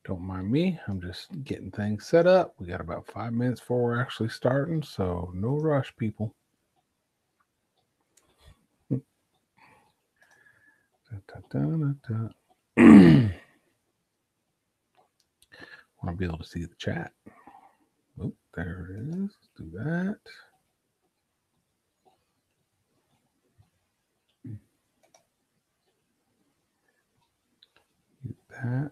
Don't mind me. I'm just getting things set up. We got about 5 minutes before we're actually starting, so no rush, people. Want to be able to see the chat. Oh, there it is. Let's do that. That.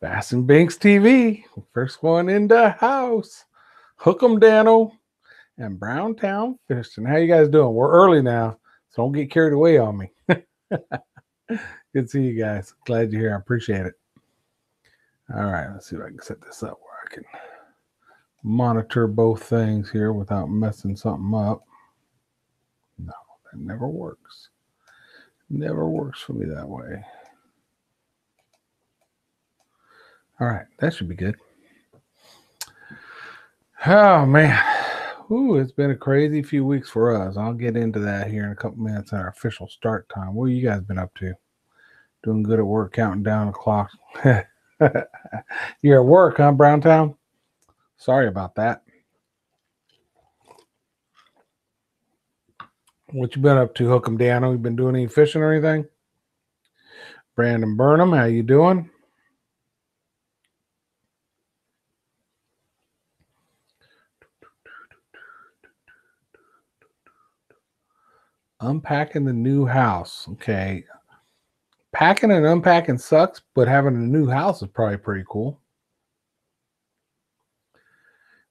Bass and Binks TV. First one in the house. Hook 'em, Dano. And Browntown Fishing. How you guys doing? We're early now, so don't get carried away on me. Good to see you guys. Glad you're here. I appreciate it. All right, let's see if I can set this up where I can monitor both things here without messing something up. No, that never works. Never works for me that way. All right, that should be good. Oh, man. Ooh, it's been a crazy few weeks for us. I'll get into that here in a couple minutes at our official start time. What have you guys been up to? Doing good at work, counting down the clock. You're at work, huh, Browntown? Sorry about that. What you been up to, Hook 'em, Dano? You been doing any fishing or anything? Brandon Burnham, how you doing? Unpacking the new house. Okay. Packing and unpacking sucks, but having a new house is probably pretty cool.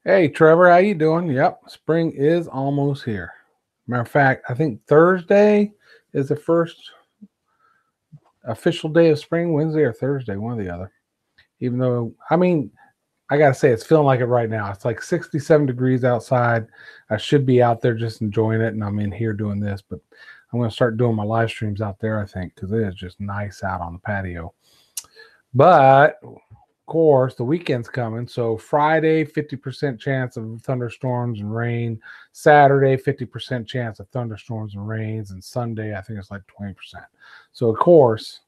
Hey, Trevor, how you doing? Yep, spring is almost here. Matter of fact, I think Thursday is the first official day of spring, Wednesday or Thursday, one or the other. Even though, I mean, I got to say, it's feeling like it right now. It's like 67 degrees outside. I should be out there just enjoying it, and I'm in here doing this, but I'm going to start doing my live streams out there, I think, because it is just nice out on the patio. But, of course, the weekend's coming. So Friday, 50% chance of thunderstorms and rain. Saturday, 50% chance of thunderstorms and rains. And Sunday, I think it's like 20%. So, of course,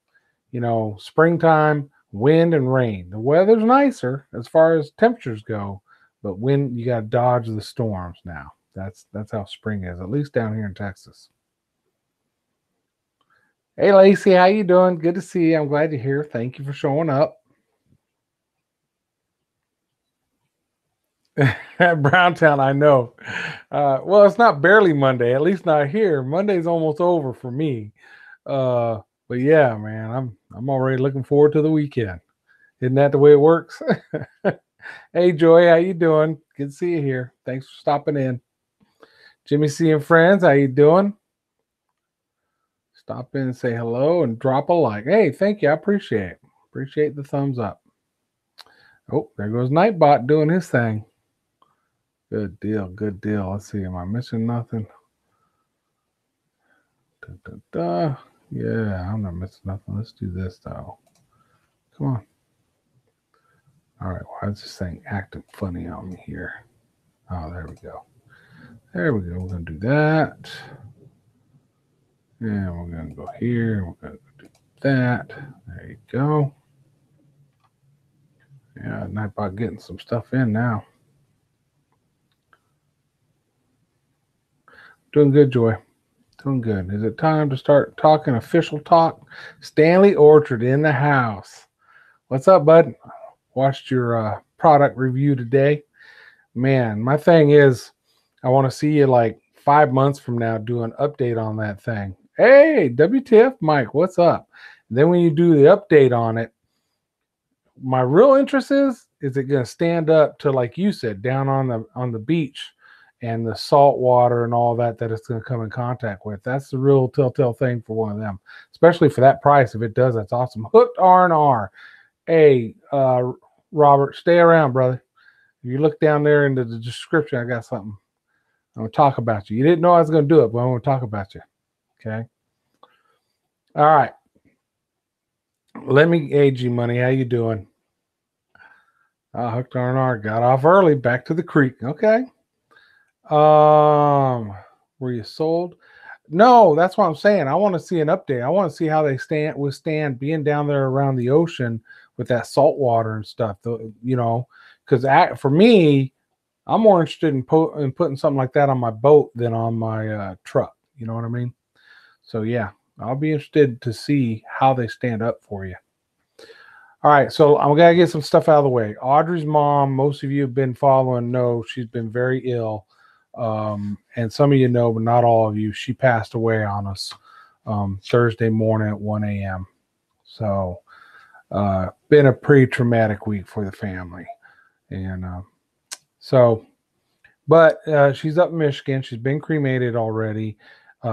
you know, springtime, wind and rain. The weather's nicer as far as temperatures go, but wind, you got to dodge the storms now. That's how spring is, at least down here in Texas. Hey, Lacey, how you doing? Good to see you. I'm glad you're here. Thank you for showing up. Browntown, I know. Well, it's not barely Monday, at least not here. Monday's almost over for me. But yeah, man, I'm already looking forward to the weekend. Isn't that the way it works? Hey, Joy, how you doing? Good to see you here. Thanks for stopping in. Jimmy C and friends, how you doing? Stop in and say hello and drop a like. Hey, thank you. I appreciate it. Appreciate the thumbs up. Oh, there goes Nightbot doing his thing. Good deal. Good deal. Let's see. Am I missing nothing? Da, da, da. Yeah, I'm not missing nothing. Let's do this though. Come on. All right. Why is this thing acting funny on me here? Oh, there we go. There we go. We're going to do that. And we're going to go here. We're going to do that. There you go. Yeah, Nightbot getting some stuff in now. Doing good, Joy. Doing good. Is it time to start talking official talk? Stanley Orchard in the house. What's up, bud? Watched your product review today. Man, my thing is, I want to see you like 5 months from now do an update on that thing. Hey, WTF, Mike, what's up? And then when you do the update on it, my real interest is it going to stand up to, like you said, down on the beach and the salt water and all that it's going to come in contact with? That's the real telltale thing for one of them, especially for that price. If it does, that's awesome. Hooked R&R. Hey, Robert, stay around, brother. If you look down there into the description, I got something. I'm going to talk about you. You didn't know I was going to do it, but I'm going to talk about you. Okay? All right. Let me age you, money. How you doing? Hooked R&R. Got off early. Back to the creek. Okay. Were you sold? No, that's what I'm saying. I want to see an update. I want to see how they withstand being down there around the ocean with that salt water and stuff. Because for me, I'm more interested in putting something like that on my boat than on my truck. You know what I mean? So yeah, I'll be interested to see how they stand up for you. All right, so I'm gonna get some stuff out of the way. Audrey's mom, most of you have been following, know she's been very ill, and some of you know, but not all of you. She passed away on us Thursday morning at 1 a.m. So, been a pretty traumatic week for the family, and but she's up in Michigan. She's been cremated already.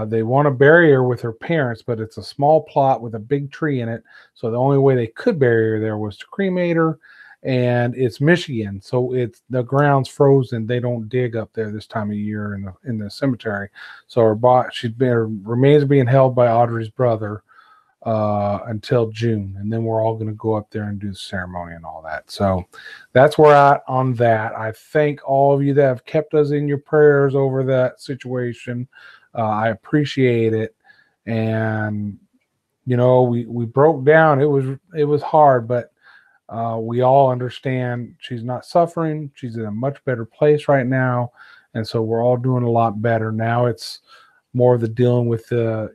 They want to bury her with her parents, but it's a small plot with a big tree in it. So the only way they could bury her there was to cremate her. And it's Michigan, so it's the ground's frozen. They don't dig up there this time of year in the cemetery. So her remains are being held by Audrey's brother until June, and then we're all going to go up there and do the ceremony and all that. So that's where I'm at on that. I thank all of you that have kept us in your prayers over that situation. I appreciate it, and we broke down. It was hard, but we all understand she's not suffering. She's in a much better place right now, and so we're all doing a lot better now. It's more of the dealing with the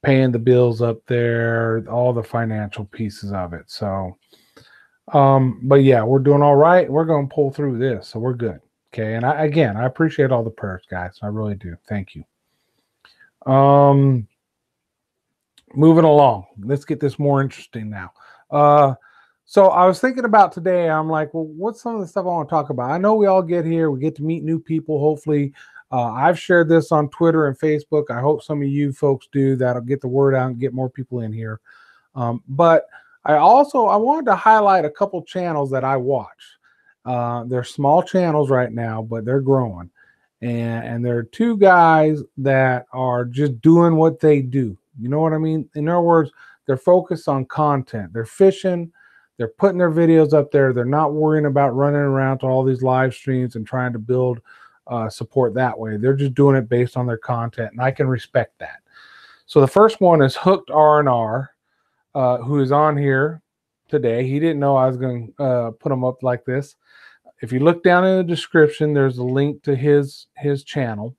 paying the bills up there, all the financial pieces of it. So, but yeah, we're doing all right. We're going to pull through this, so we're good. Okay. And I appreciate all the prayers, guys. I really do. Thank you. Moving along. Let's get this more interesting now. So I was thinking about today, I'm like, well, what's some of the stuff I want to talk about? I know we all get here, we get to meet new people, hopefully. I've shared this on Twitter and Facebook. I hope some of you folks do. That'll get the word out and get more people in here. But I wanted to highlight a couple channels that I watch. They're small channels right now, but they're growing. And there are two guys that are just doing what they do. You know what I mean? In other words, they're focused on content. They're fishing. They're putting their videos up there. They're not worrying about running around to all these live streams and trying to build support that way. They're just doing it based on their content, and I can respect that. So the first one is Hooked R&R, who is on here today. He didn't know I was going to put him up like this. If you look down in the description, there's a link to his channel.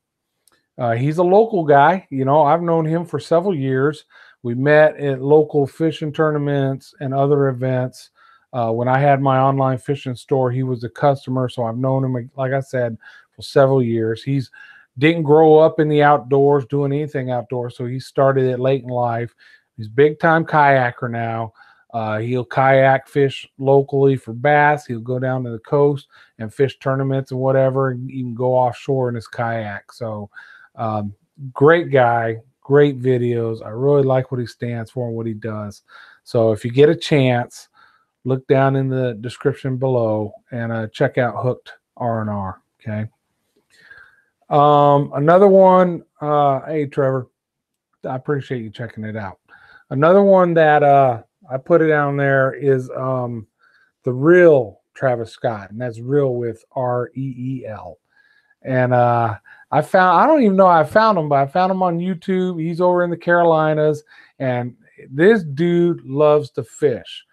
He's a local guy. I've known him for several years. We met at local fishing tournaments and other events. When I had my online fishing store, he was a customer, so I've known him, like I said, for several years. He's didn't grow up in the outdoors, doing anything outdoors, so he started it late in life. He's a big-time kayaker now. He'll kayak fish locally for bass. He'll go down to the coast and fish tournaments and whatever, and even go offshore in his kayak. So great guy, great videos. I really like what he stands for and what he does. So if you get a chance, look down in the description below and check out Hooked R&R. Okay. Another one. Hey, Trevor, I appreciate you checking it out. Another one that I put it down there is the real Travis Scott, and that's real with REEL. And I don't even know how I found him, but I found him on YouTube. He's over in the Carolinas, and this dude loves to fish.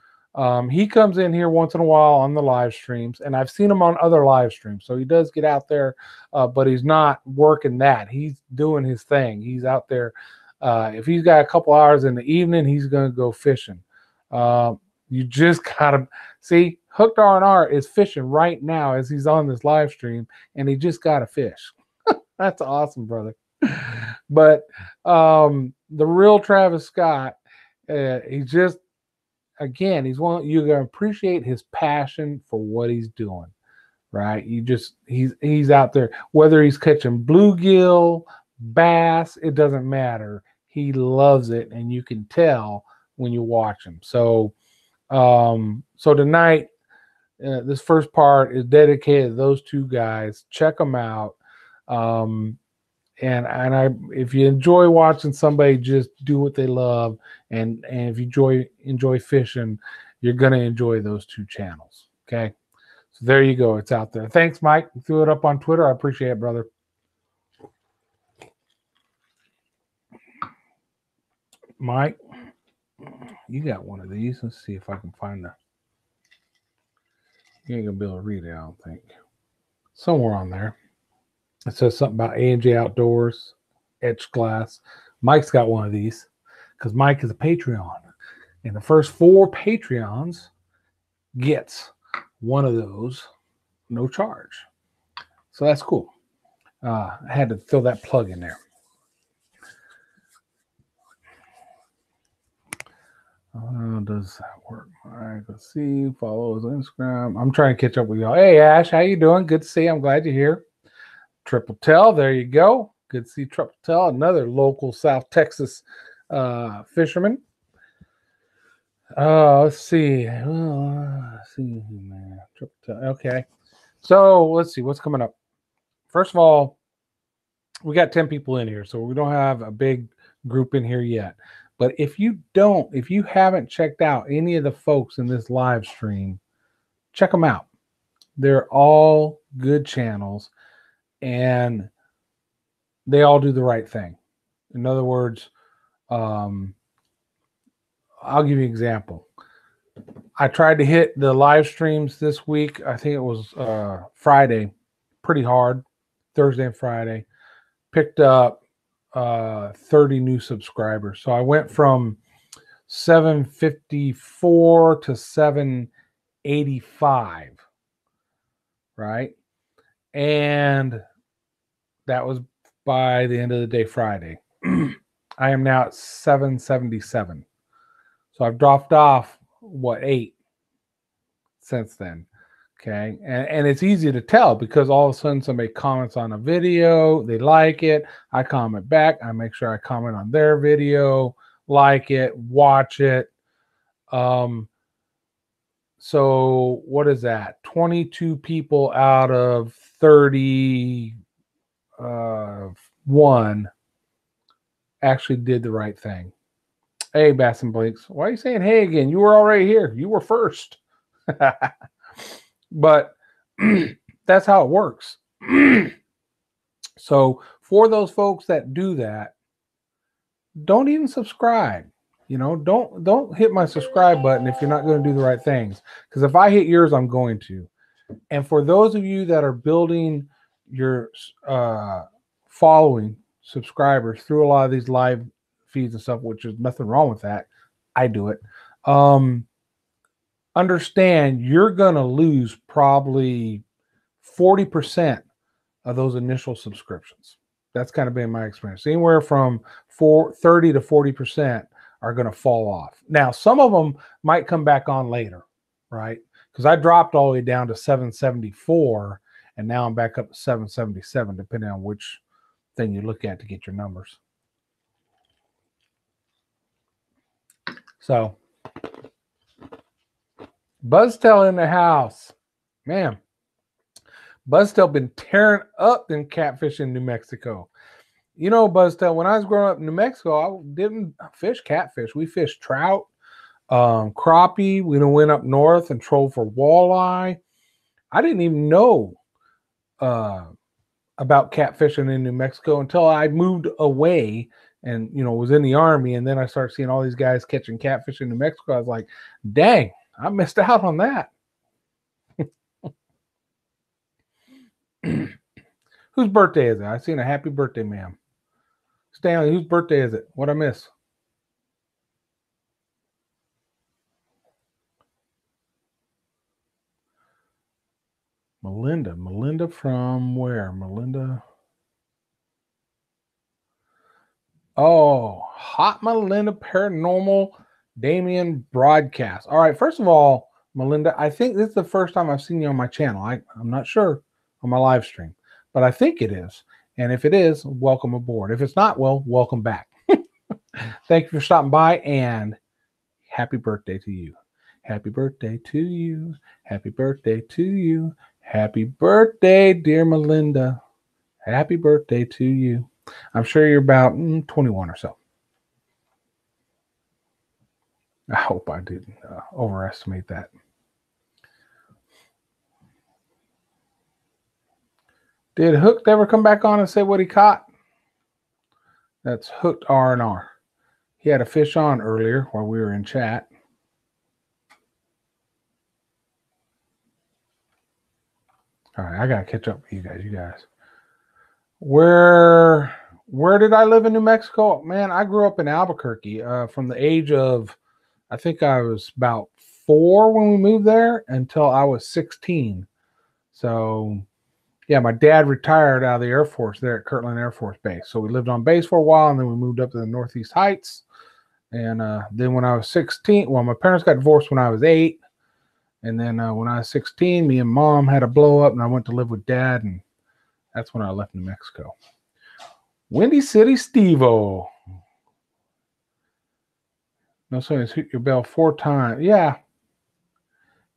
He comes in here once in a while on the live streams, and I've seen him on other live streams. So he does get out there, but he's not working that. He's doing his thing. He's out there. If he's got a couple hours in the evening, he's going to go fishing. You just got to see Hooked R&R is fishing right now as he's on this live stream, and he just got to fish. That's awesome, brother. But the real Travis Scott, he's just, again, you're going to appreciate his passion for what he's doing, right? He's out there, whether he's catching bluegill, bass, it doesn't matter. He loves it, and you can tell when you watch him. So tonight, this first part is dedicated to those two guys. Check them out. If you enjoy watching somebody just do what they love, and if you enjoy fishing, you're gonna enjoy those two channels. Okay, so there you go. It's out there. Thanks, Mike. You threw it up on Twitter. I appreciate it, brother. Mike, you got one of these. Let's see if I can find the. You ain't gonna be able to read it, I don't think. Somewhere on there. It says something about A&J Outdoors, etched glass. Mike's got one of these because Mike is a Patreon. And the first 4 Patreons gets one of those, no charge. So that's cool. I had to throw that plug in there. Does that work? All right, let's see. Follow his Instagram. I'm trying to catch up with y'all. Hey, Ash, how you doing? Good to see you. I'm glad you're here. Triple Tell, there you go. Good to see Triple Tell, another local South Texas fisherman. Let's see. Let's see, man. Triple Tell. Okay. So let's see what's coming up. First of all, we got 10 people in here, so we don't have a big group in here yet. But if you haven't checked out any of the folks in this live stream, check them out. They're all good channels and they all do the right thing. In other words, I'll give you an example. I tried to hit the live streams this week. I think it was Friday, pretty hard, Thursday and Friday. Picked up 30 new subscribers. So I went from 754 to 785, right? And that was by the end of the day Friday. I am now at 777. So I've dropped off, 8 since then. Okay. And it's easy to tell because all of a sudden somebody comments on a video, they like it. I comment back. I make sure I comment on their video, like it, watch it. So what is that? 22 people out of 31 actually did the right thing. Hey, Bass and Blinks. Why are you saying hey again? You were already here. You were first. But that's how it works. So for those folks that do that, don't even subscribe. Don't hit my subscribe button if you're not going to do the right things. Because if I hit yours, I'm going to. And for those of you that are building your following subscribers through a lot of these live feeds and stuff, which is nothing wrong with that. I do it. Understand you're going to lose probably 40% of those initial subscriptions. That's kind of been my experience. Anywhere from 30 to 40% are going to fall off. Now, some of them might come back on later, right? Because I dropped all the way down to 774, and now I'm back up to 777, depending on which thing you look at to get your numbers. So, Buzztail in the house. Man, Buzztail been tearing up in catfish in New Mexico. You know, Buzztail, when I was growing up in New Mexico, I didn't fish catfish. We fished trout, crappie. We went up north and trolled for walleye. I didn't even know about catfishing in New Mexico until I moved away and, was in the Army. And then I started seeing all these guys catching catfish in New Mexico. I was like, dang, I missed out on that. Whose birthday is it? I seen a happy birthday, ma'am. Stanley, whose birthday is it? What'd I miss? Melinda. Melinda from where? Melinda. Oh, Hot Melinda Paranormal Damien broadcast. All right. First of all, Melinda, I think this is the first time I've seen you on my channel. I'm not sure on my live stream, but I think it is. And if it is, welcome aboard. If it's not, well, welcome back. Thank you for stopping by and happy birthday to you. Happy birthday to you. Happy birthday to you. Happy birthday, dear Melinda. Happy birthday to you. I'm sure you're about 21 or so. I hope I didn't overestimate that. Did Hooked ever come back on and say what he caught? That's Hooked R&R. He had a fish on earlier while we were in chat. All right, I gotta catch up with you guys. Where did I live in New Mexico? Man, I grew up in Albuquerque from the age of, I think I was about 4 when we moved there until I was 16. So yeah, my dad retired out of the Air Force there at Kirtland Air Force Base. So we lived on base for a while, and then we moved up to the Northeast Heights. And then when I was 16, well, my parents got divorced when I was 8. And then when I was 16, me and mom had a blow up, and I went to live with dad, and that's when I left New Mexico. Windy City Steve-O. No, so it's hit your bell 4 times. Yeah.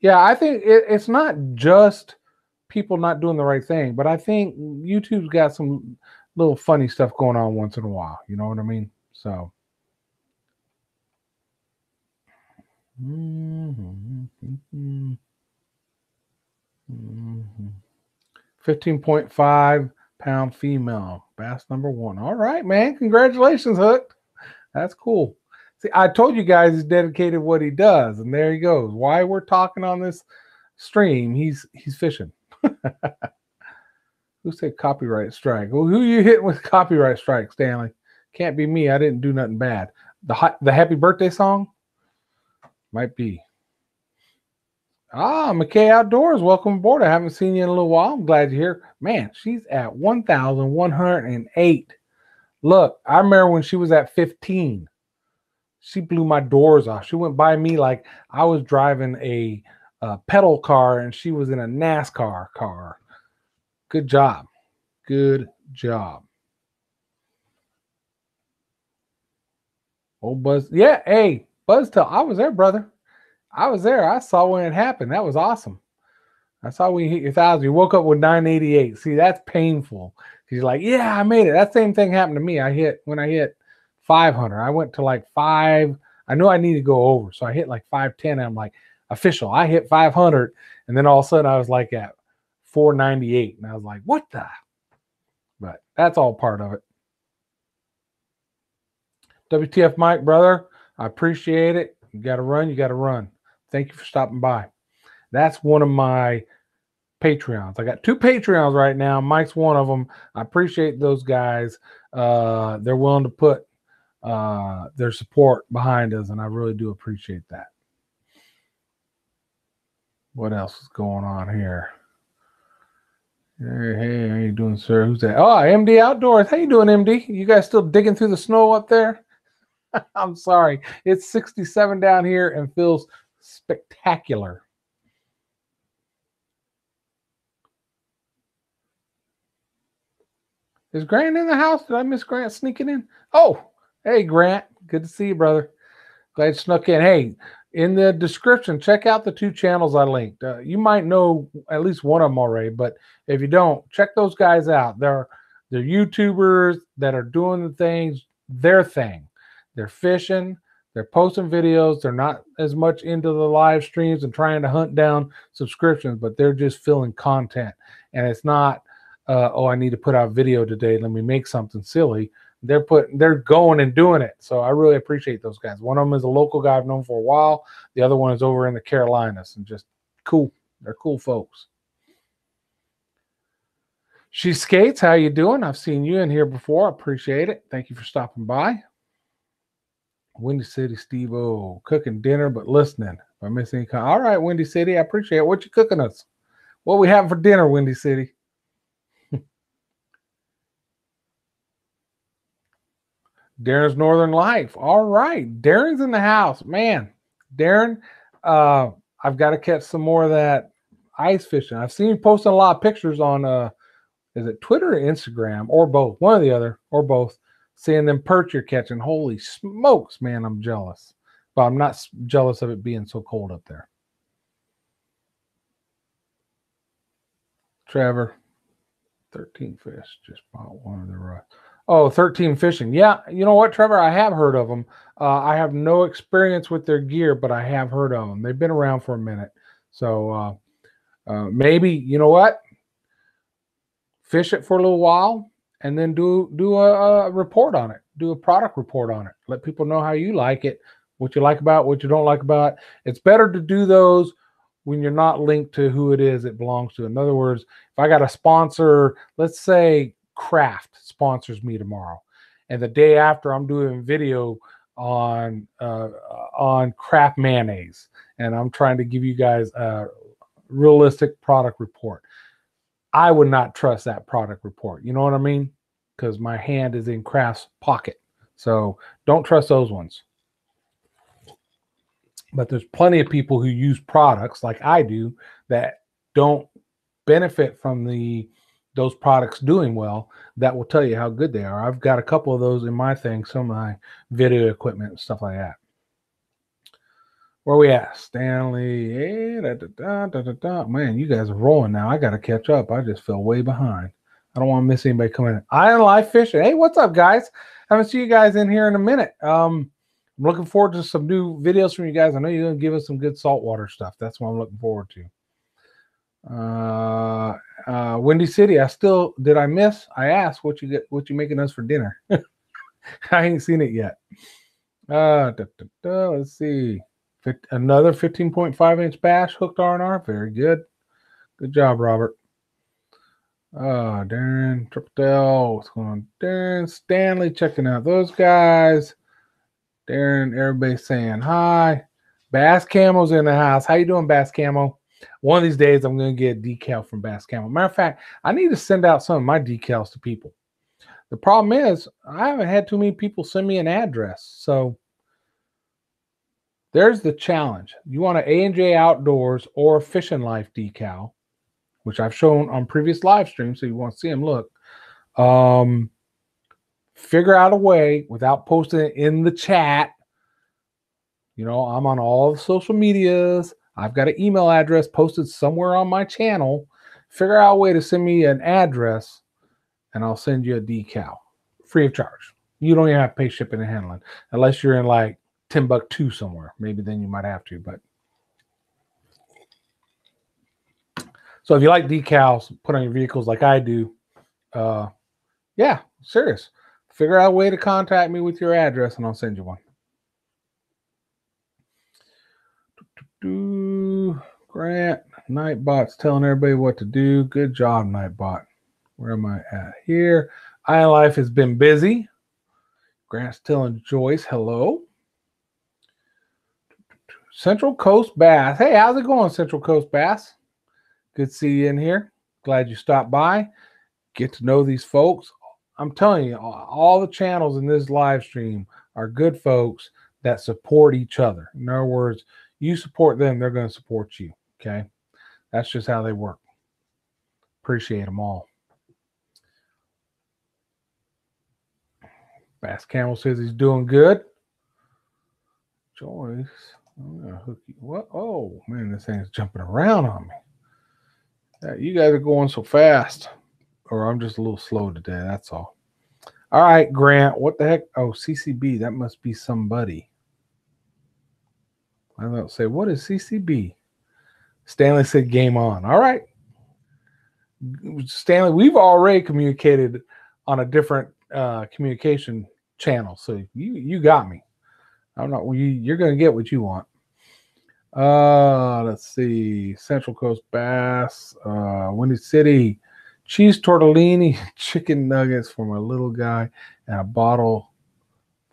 Yeah, I think it's not just people not doing the right thing, but I think YouTube's got some little funny stuff going on once in a while. You know what I mean? So. 15.5 pound female, bass number 1. All right, man. Congratulations, Hooked. That's cool. See, I told you guys he's dedicated what he does, and there he goes. Why we're talking on this stream, he's fishing. Who said copyright strike? Well, who you hitting with copyright strike, Stanley? Can't be me. I didn't do nothing bad. The happy birthday song? Might be. McKay Outdoors, welcome aboard. I haven't seen you in a little while. I'm glad you're here. Man, she's at 1,108. Look, I remember when she was at 15. She blew my doors off. She went by me like I was driving a pedal car and she was in a NASCAR car. Good job. Good job. Old Buzz. Yeah, hey, Buzztail. I was there, brother. I was there. I saw when it happened. That was awesome. I saw when you hit your 1,000. You woke up with 988. See, that's painful. He's like, yeah, I made it. That same thing happened to me. When I hit 500. I went to like 5. I knew I needed to go over. So I hit like 510. And I'm like, official. I hit 500. And then all of a sudden I was like at 498. And I was like, what the? But that's all part of it. WTF Mike, brother. I appreciate it. You got to run. You got to run. Thank you for stopping by. That's one of my Patreons. I got 2 Patreons right now. Mike's one of them. I appreciate those guys. They're willing to put their support behind us, and I really do appreciate that. What else is going on here? Hey, how you doing, sir? Who's that? Oh, MD Outdoors. How you doing, MD? You guys still digging through the snow up there? I'm sorry. It's 67 down here and feels spectacular. Is Grant in the house? Did I miss Grant sneaking in? Oh, hey, Grant. Good to see you, brother. Glad you snuck in. Hey, in the description, check out the 2 channels I linked. You might know at least one of them already, but if you don't, check those guys out. They're YouTubers that are doing the things, their thing. They're fishing. They're posting videos. They're not as much into the live streams and trying to hunt down subscriptions, but they're just filling content. And it's not, I need to put out a video today. Let me make something silly. They're going and doing it. So I really appreciate those guys. One of them is a local guy I've known for a while. The other one is over in the Carolinas and just cool. They're cool folks. She Skates, how you doing? I've seen you in here before. I appreciate it. Thank you for stopping by. Windy City Steve-O, cooking dinner but listening. If I miss any, all right, Windy City, I appreciate it. What you cooking us? What we having for dinner, Windy City? Darren's Northern Life. All right, Darren's in the house, man. Darren, I've got to catch some more of that ice fishing. I've seen you posting a lot of pictures on is it Twitter or Instagram or both? One or the other or both. Seeing them perch you're catching. Holy smokes, man, I'm jealous. But I'm not jealous of it being so cold up there. Trevor, 13 fish. Just bought one of the rods. Oh, 13 fishing. Yeah, you know what, Trevor? I have heard of them. I have no experience with their gear, but I have heard of them. They've been around for a minute. So maybe, you know what? Fish it for a little while and then do a report on it. do a product report on it. Let people know how you like it, what you like about it, what you don't like about it. It's better to do those when you're not linked to who it is it belongs to. In other words, if I got a sponsor, let's say Kraft sponsors me tomorrow, and the day after I'm doing a video on Kraft mayonnaise, and I'm trying to give you guys a realistic product report. I would not trust that product report. You know what I mean? Because my hand is in Kraft's pocket. So don't trust those ones. But there's plenty of people who use products like I do that don't benefit from those products doing well, that will tell you how good they are. I've got a couple of those in my thing, some of my video equipment and stuff like that. Where we at? Stanley. Hey, man, you guys are rolling now. I got to catch up. I just fell way behind. I don't want to miss anybody coming in. Island Life Fishing. Hey, what's up, guys? Haven't seen you guys in here in a minute. I'm looking forward to some new videos from you guys. I know you're going to give us some good saltwater stuff. That's what I'm looking forward to. Windy City. Did I miss? I asked what you making us for dinner. I ain't seen it yet. Let's see. Another 15.5-inch bass hooked R&R. Very good. Good job, Robert. Darren, Triple L. What's going on? Darren, Stanley, checking out those guys. Darren, everybody saying hi. Bass Camo's in the house. How you doing, Bass Camo? One of these days, I'm going to get a decal from Bass Camo. Matter of fact, I need to send out some of my decals to people. The problem is, I haven't had too many people send me an address. So there's the challenge. You want an A&J Outdoors or Fishing Life decal, which I've shown on previous live streams, so you want to see them. Look, figure out a way without posting it in the chat. You know, I'm on all the social medias. I've got an email address posted somewhere on my channel. Figure out a way to send me an address, and I'll send you a decal free of charge. You don't even have to pay shipping and handling unless you're in like Timbuktu somewhere. Maybe then you might have to, but so if you like decals, put on your vehicles like I do, yeah, serious. Figure out a way to contact me with your address and I'll send you one. Grant, Nightbot's telling everybody what to do. Good job, Nightbot. Where am I at here? Island Life has been busy. Grant's telling Joyce hello. Central Coast Bass. Hey, how's it going, Central Coast Bass? Good to see you in here. Glad you stopped by. Get to know these folks. I'm telling you, all the channels in this live stream are good folks that support each other. In other words, you support them, they're going to support you. Okay? That's just how they work. Appreciate them all. Bass Camel says he's doing good. Joyce, I'm going to hook you. What? Oh, man, this thing's jumping around on me. You guys are going so fast. Or I'm just a little slow today, that's all. All right, Grant, what the heck? Oh, CCB, that must be somebody. I don't say, what is CCB? Stanley said game on. All right. Stanley, we've already communicated on a different communication channel, so you got me. I'm not. You're going to get what you want. Let's see. Central Coast Bass, Windy City, cheese tortellini, chicken nuggets for my little guy, and a bottle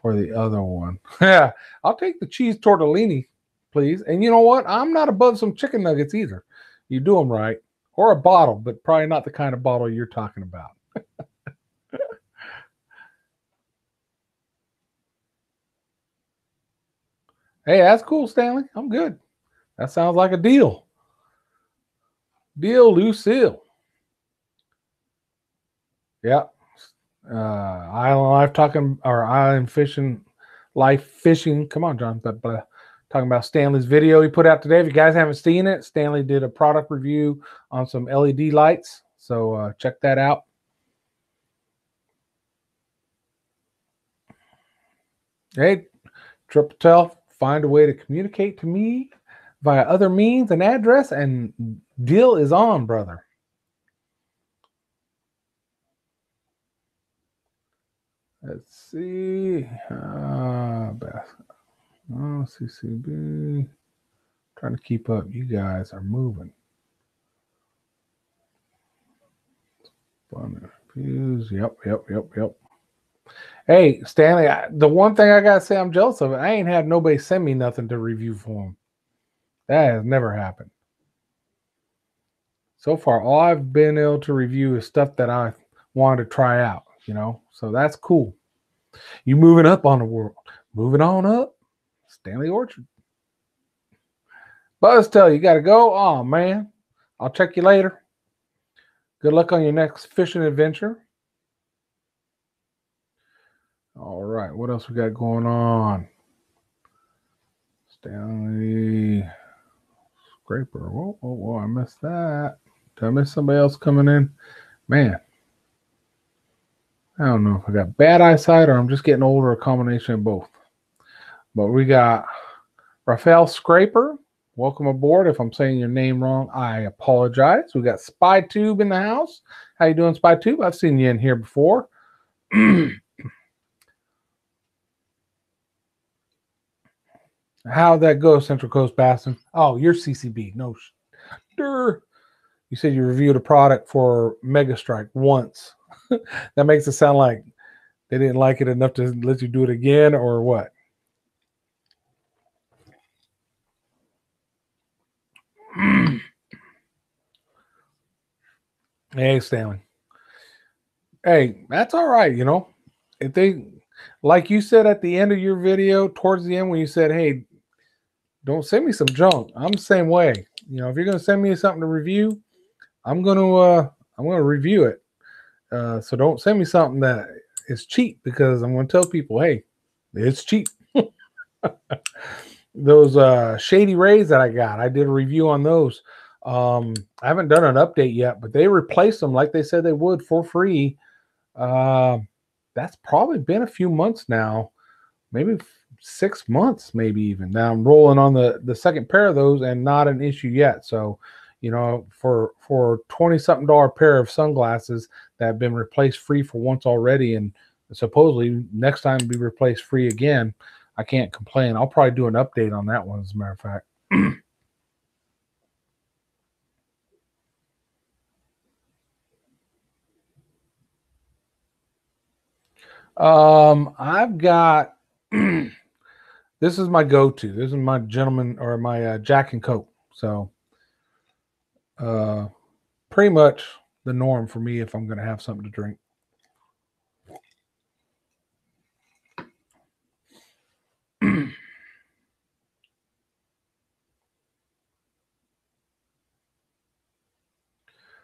for the other one. Yeah, I'll take the cheese tortellini, please. And you know what? I'm not above some chicken nuggets either. You do them right. Or a bottle, but probably not the kind of bottle you're talking about. Hey, that's cool, Stanley. I'm good. That sounds like a deal. Deal, Lucille. Yeah. Island Life talking, or Island Fishing, Life Fishing. Come on, John. Talking about Stanley's video he put out today. If you guys haven't seen it, Stanley did a product review on some LED lights. So check that out. Hey, Triple Tell, find a way to communicate to me via other means and address, and deal is on, brother. Let's see. CCB. Trying to keep up. You guys are moving. Views. Yep. Hey, Stanley, the one thing I got to say I'm jealous of, I ain't had nobody send me nothing to review for them. That has never happened. So far, all I've been able to review is stuff that I wanted to try out, so that's cool. You moving up on the world. Moving on up. Stanley Orchard. Buzz tell you got to go. Oh, man. I'll check you later. Good luck on your next fishing adventure. All right. What else we got going on? Stanley Scraper. Whoa. I missed that. Did I miss somebody else coming in? Man. I don't know if I got bad eyesight or I'm just getting older, a combination of both. But we got Raphael Scraper. Welcome aboard. If I'm saying your name wrong, I apologize. We got Spy Tube in the house. How you doing, Spy Tube? I've seen you in here before. How'd that go, Central Coast Bassin? Oh, you're CCB. No. You said you reviewed a product for Mega Strike once. That makes it sound like they didn't like it enough to let you do it again, or what? Hey, Stanley. Hey, that's all right, If they, like you said at the end of your video, towards the end when you said, hey, don't send me some junk. I'm the same way. If you're going to send me something to review, I'm going to review it. So don't send me something that is cheap, because I'm going to tell people, hey, it's cheap. Those Shady Rays that I did a review on those. I haven't done an update yet, but they replaced them like they said they would for free. That's probably been a few months now, maybe 6 months, maybe even. Now I'm rolling on the second pair of those and not an issue yet. So, for $20-something pair of sunglasses that have been replaced free for once already, and supposedly next time be replaced free again, I can't complain. I'll probably do an update on that one, as a matter of fact. I've got this is my go-to. This is my gentleman, or my Jack and Coke. So pretty much the norm for me if I'm going to have something to drink.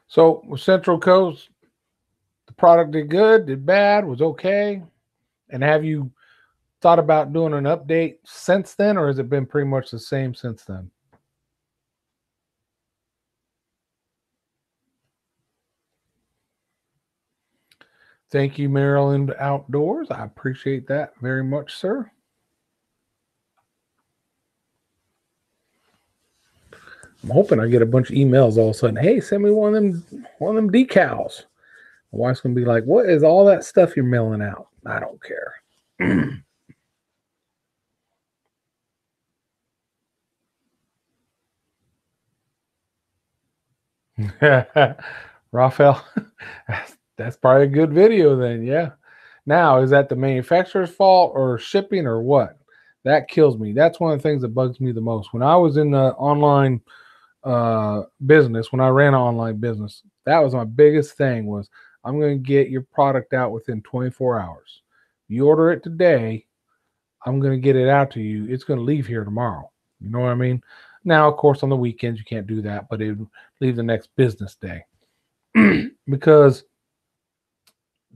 So with Central Coast, the product did good, did bad, was okay. And have you thought about doing an update since then, or has it been pretty much the same since then? Thank you, Maryland Outdoors. I appreciate that very much, sir. I'm hoping I get a bunch of emails all of a sudden. Hey, send me one of them decals. My wife's gonna be like, "What is all that stuff you're mailing out?" I don't care. Raphael, that's probably a good video then. Yeah. Now, is that the manufacturer's fault or shipping or what? That kills me. That's one of the things that bugs me the most. When I was in the online business, when I ran an online business, that was my biggest thing was I'm going to get your product out within 24 hours. You order it today, I'm going to get it out to you. It's going to leave here tomorrow. You know what I mean? Now, of course, on the weekends, you can't do that, but it would leave the next business day. Because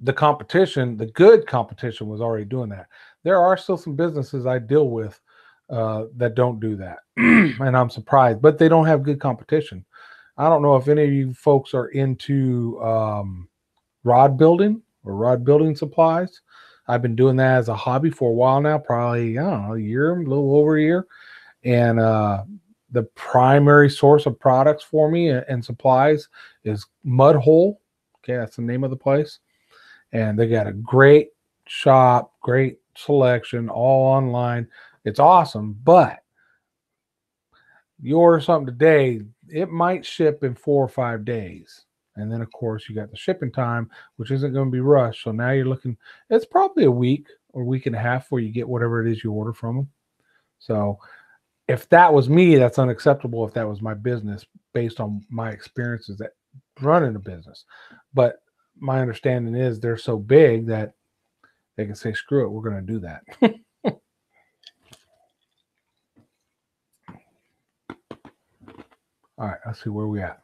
the competition, the good competition, was already doing that. There are still some businesses I deal with that don't do that. And I'm surprised, but they don't have good competition. I don't know if any of you folks are into rod building or rod building supplies. I've been doing that as a hobby for a while now, probably, I don't know, a year, a little over a year. And the primary source of products for me and supplies is Mud Hole. Okay, that's the name of the place. And they got a great shop, great selection, all online. It's awesome, but you order something today, it might ship in 4 or 5 days. And then, of course, you got the shipping time, which isn't going to be rushed. So now you're looking, it's probably a week or week and a half before you get whatever it is you order from them. So if that was me, that's unacceptable if that was my business based on my experiences at running a business. But my understanding is they're so big that they can say, screw it, we're going to do that. All right, let's see where we at.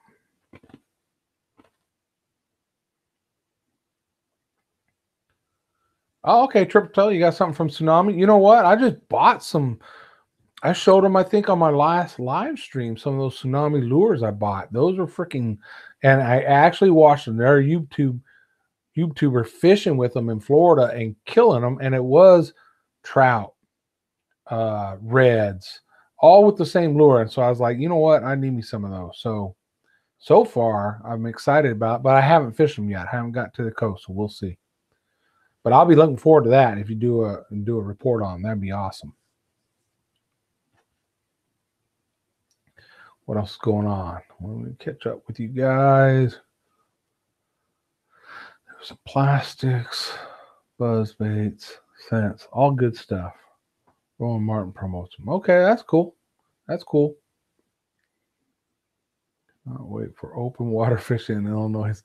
Oh, okay, Triple Tail, you got something from Tsunami? You know what? I just bought some. I showed them, I think, on my last live stream, some of those Tsunami lures I bought. Those are freaking, and I actually watched them. They're a YouTuber fishing with them in Florida and killing them, and it was trout, reds, all with the same lure. And so I was like, you know what? I need me some of those. So far, I'm excited about it, but I haven't fished them yet. I haven't got to the coast, so we'll see. But I'll be looking forward to that. If you do a report on them, that'd be awesome. What else is going on? Let me catch up with you guys. There's some plastics, buzz baits, scents, all good stuff. Rowan Martin promotes them. Okay, that's cool. That's cool. I'll wait for open water fishing in Illinois.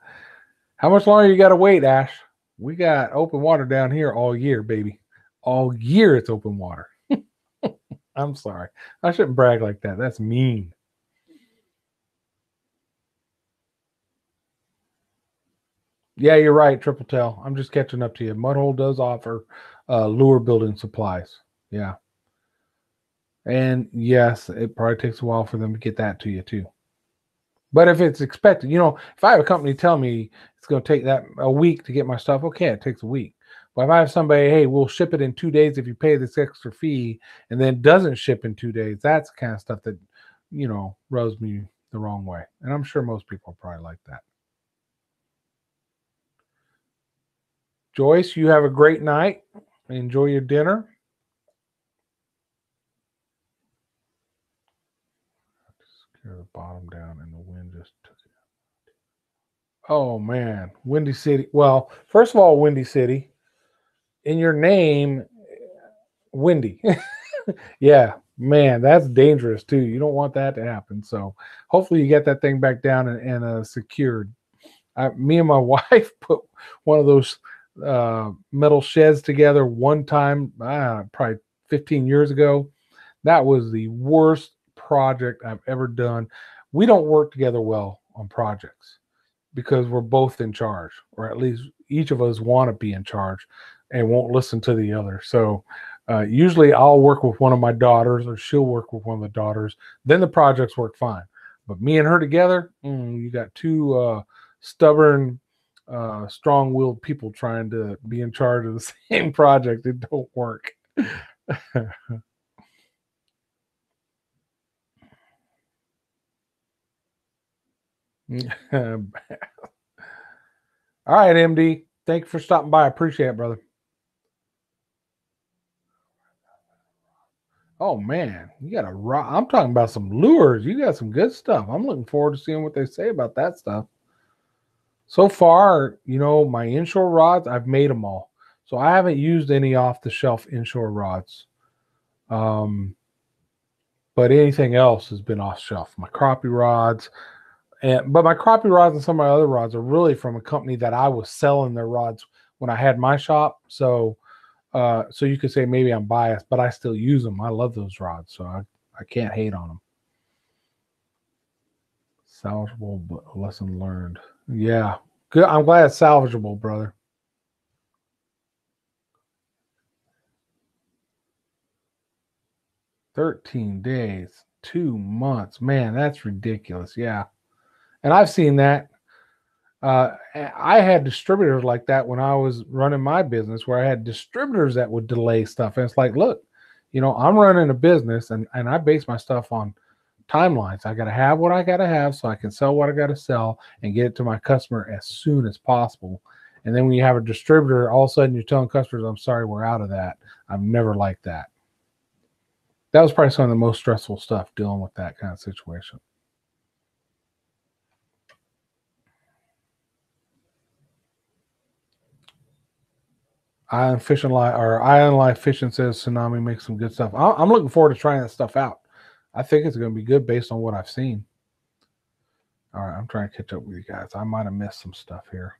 How much longer you got to wait, Ash? We got open water down here all year, baby. All year it's open water. I'm sorry. I shouldn't brag like that. That's mean. Yeah, you're right, Triple Tail. I'm just catching up to you. Mudhole does offer lure building supplies. Yeah. And yes, it probably takes a while for them to get that to you too. But if it's expected, if I have a company tell me it's going to take that a week to get my stuff, okay, it takes a week. But if I have somebody, hey, we'll ship it in 2 days if you pay this extra fee, and then doesn't ship in 2 days, that's the kind of stuff that, rubs me the wrong way. And I'm sure most people are probably like that. Joyce, you have a great night. Enjoy your dinner. Scare the bottom down and the wind just took it. Oh man, Windy City. Well, first of all, Windy City. In your name, Windy. Yeah, man, that's dangerous too. You don't want that to happen. So hopefully you get that thing back down and secured. Me and my wife put one of those metal sheds together one time, probably 15 years ago. That was the worst project I've ever done. We don't work together well on projects because we're both in charge, or at least each of us want to be in charge and won't listen to the other. So usually I'll work with one of my daughters or she'll work with one of the daughters. Then the projects work fine. But me and her together, you got two stubborn, strong-willed people trying to be in charge of the same project. It don't work. All right, MD. Thank you for stopping by. I appreciate it, brother. Oh man, you got a rock. I'm talking about some lures. You got some good stuff. I'm looking forward to seeing what they say about that stuff. So far, my inshore rods, I've made them all. So I haven't used any off-the-shelf inshore rods. But anything else has been off-shelf. My crappie rods, but my crappie rods and some of my other rods are really from a company that I was selling their rods when I had my shop. So you could say maybe I'm biased, but I still use them. I love those rods, so I can't hate on them. Salvageable, but lesson learned. Yeah, good. I'm glad it's salvageable, brother. $13 days, 2 months. Man, that's ridiculous. Yeah, and I've seen that. I had distributors like that when I was running my business, where I had distributors that would delay stuff. And it's like, look, I'm running a business and I base my stuff on timelines. I got to have what I got to have so I can sell what I got to sell and get it to my customer as soon as possible. And then when you have a distributor, all of a sudden you're telling customers, I'm sorry, we're out of that. I've never liked that. That was probably some of the most stressful stuff, dealing with that kind of situation. Island Fishing Life, or Island Life Fishing says Tsunami makes some good stuff. I'm looking forward to trying that stuff out. I think it's going to be good based on what I've seen. All right, I'm trying to catch up with you guys. I might have missed some stuff here.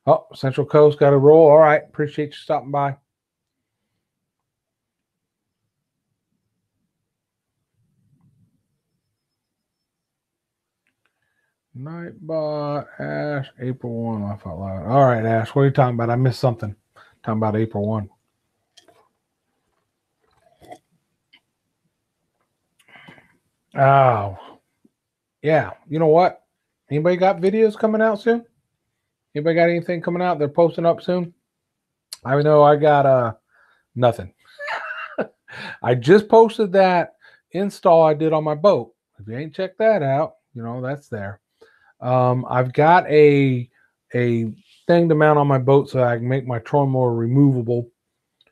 Oh, Central Coast got a roll. All right, appreciate you stopping by. Nightbot, Ash, April 1. I thought loud. All right, Ash, what are you talking about? I missed something. Talking about April 1. Oh, yeah. You know what? Anybody got videos coming out soon? Anybody got anything coming out? They're posting up soon? I know I got nothing. I just posted that install I did on my boat. If you ain't checked that out, that's there. I've got a thing to mount on my boat so I can make my trolling mower removable.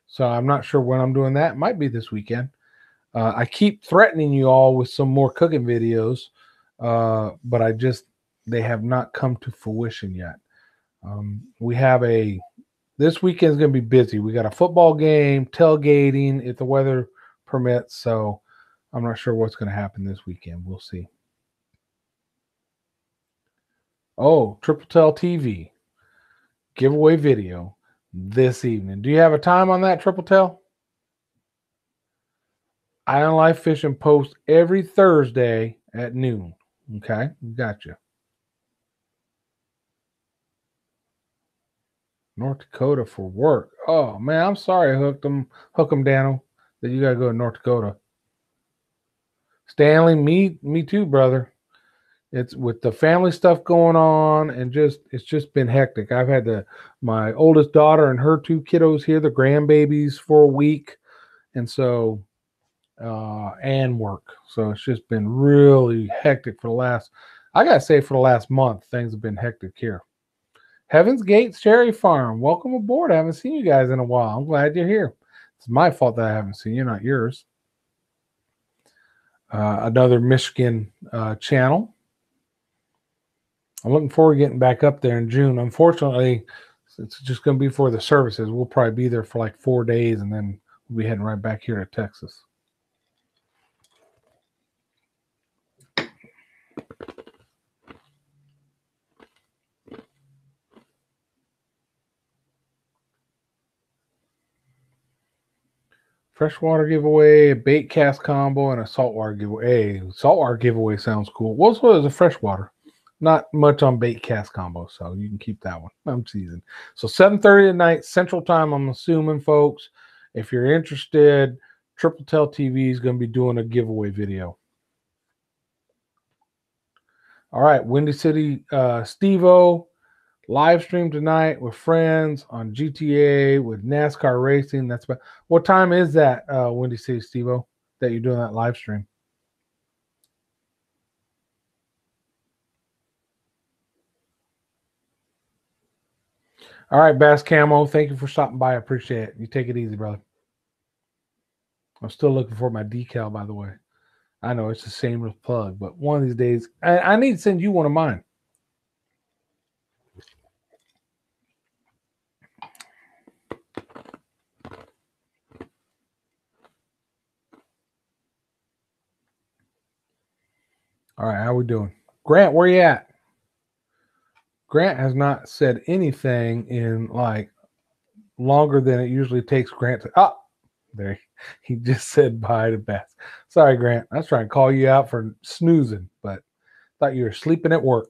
So I'm not sure when I'm doing that. It might be this weekend. I keep threatening you all with some more cooking videos, but they have not come to fruition yet. We have this weekend's going to be busy. We got a football game, tailgating if the weather permits. So I'm not sure what's going to happen this weekend. We'll see. Oh, Triple Tail TV giveaway video this evening. Do you have a time on that, Triple Tail? Island Life Fishing post every Thursday at noon. Okay, gotcha. North Dakota for work. Oh man, I'm sorry, hook 'em, Daniel, that you gotta go to North Dakota. Stanley, me too, brother. It's with the family stuff going on, and it's just been hectic. I've had my oldest daughter and her two kiddos here, the grandbabies, for a week, and so and work. So it's just been really hectic for the last month. Things have been hectic here. Heaven's Gates Cherry Farm, welcome aboard. I haven't seen you guys in a while. I'm glad you're here. It's my fault that I haven't seen you, not yours. Another Michigan channel. I'm looking forward to getting back up there in June. Unfortunately, it's just going to be for the services. We'll probably be there for like 4 days, and then we'll be heading right back here to Texas. Freshwater giveaway, a bait cast combo, and a saltwater giveaway. Hey, saltwater giveaway sounds cool. What's a freshwater? Not much on bait cast combo, so you can keep that one. I'm teasing. So 7:30 tonight Central Time, I'm assuming, folks. If you're interested, Triple Tail TV is going to be doing a giveaway video. All right, Windy City Steve-O live stream tonight with friends on GTA with NASCAR racing. That's about what time is that, Windy City Steve-O, that you're doing that live stream? All right, Bass Camo, thank you for stopping by. I appreciate it. You take it easy, brother. I'm still looking for my decal, by the way. I know it's the same with plug, but one of these days, I need to send you one of mine. All right, how we doing? Grant, where you at? Grant has not said anything in like longer than it usually takes Grant to. There, he just said bye to Beth. Sorry, Grant. I was trying to call you out for snoozing, but thought you were sleeping at work.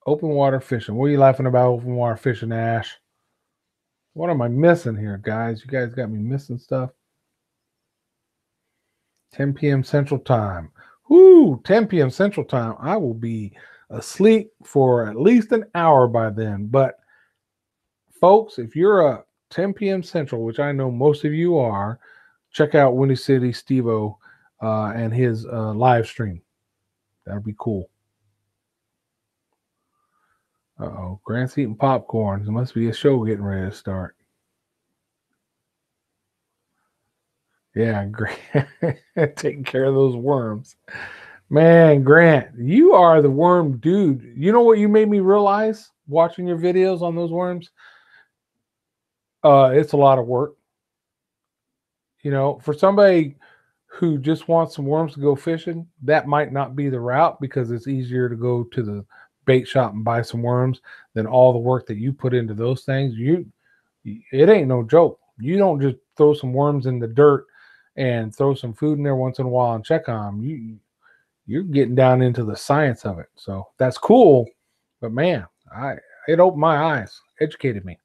Open water fishing. What are you laughing about open water fishing, Ash? What am I missing here, guys? You guys got me missing stuff. 10 p.m. Central Time. Whoo, 10 p.m. Central Time. I will be asleep for at least an hour by then. But folks, if you're a 10 p.m. Central, which I know most of you are, check out Windy City Steve-O and his live stream. That'll be cool. Uh-oh. Grant's eating popcorn. There must be a show getting ready to start. Yeah, Grant. Taking care of those worms. Man, Grant, you are the worm dude. You know what you made me realize watching your videos on those worms? It's a lot of work. You know, for somebody who just wants some worms to go fishing, that might not be the route because it's easier to go to the bait shop and buy some worms than all the work that you put into those things. It ain't no joke. You don't just throw some worms in the dirt and throw some food in there once in a while and check on them. You're getting down into the science of it. So that's cool. But man, it opened my eyes, educated me.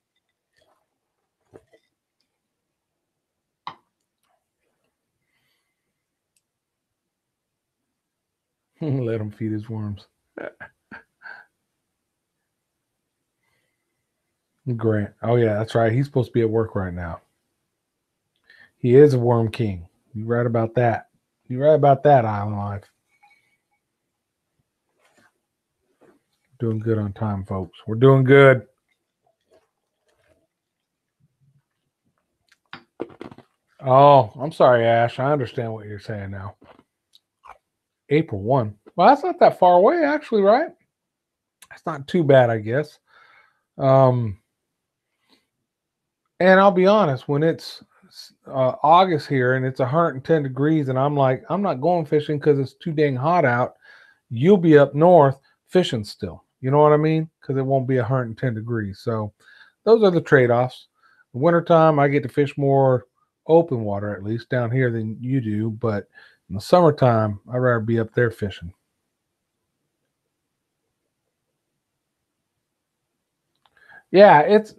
Let him feed his worms. Grant. Oh yeah, that's right. He's supposed to be at work right now. He is a worm king. You're right about that. You're right about that, Island Life. Doing good on time, folks. We're doing good. Oh, I'm sorry, Ash. I understand what you're saying now. April 1. Well, that's not that far away, actually, right? It's not too bad, I guess. Um, and I'll be honest, when it's August here and it's 110 degrees, and I'm like, I'm not going fishing because it's too dang hot out, you'll be up north fishing still. You know what I mean? Because it won't be 110 degrees. So those are the trade-offs. The wintertime, I get to fish more open water, at least down here, than you do. But in the summertime, I'd rather be up there fishing. Yeah, it's,